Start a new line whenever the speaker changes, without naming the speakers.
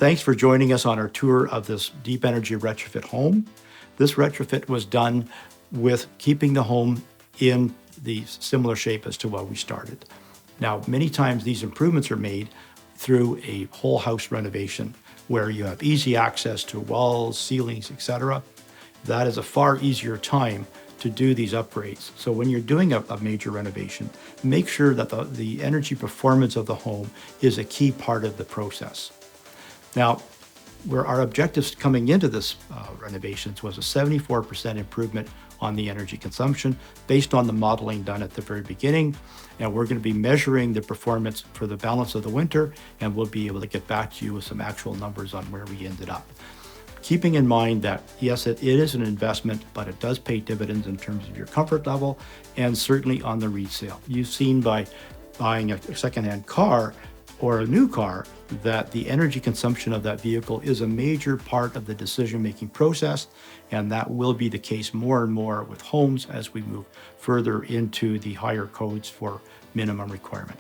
Thanks for joining us on our tour of this Deep Energy Retrofit home. This retrofit was done with keeping the home in the similar shape as to what we started. Now, many times these improvements are made through a whole house renovation where you have easy access to walls, ceilings, etc. That is a far easier time to do these upgrades. So when you're doing a major renovation, make sure that the energy performance of the home is a key part of the process. Now, where our objectives coming into this renovations was a 74% improvement on the energy consumption based on the modeling done at the very beginning. And we're going to be measuring the performance for the balance of the winter, and we'll be able to get back to you with some actual numbers on where we ended up. Keeping in mind that, yes, it is an investment, but it does pay dividends in terms of your comfort level and certainly on the resale. You've seen by buying a secondhand car or a new car that the energy consumption of that vehicle is a major part of the decision-making process, and that will be the case more and more with homes as we move further into the higher codes for minimum requirement.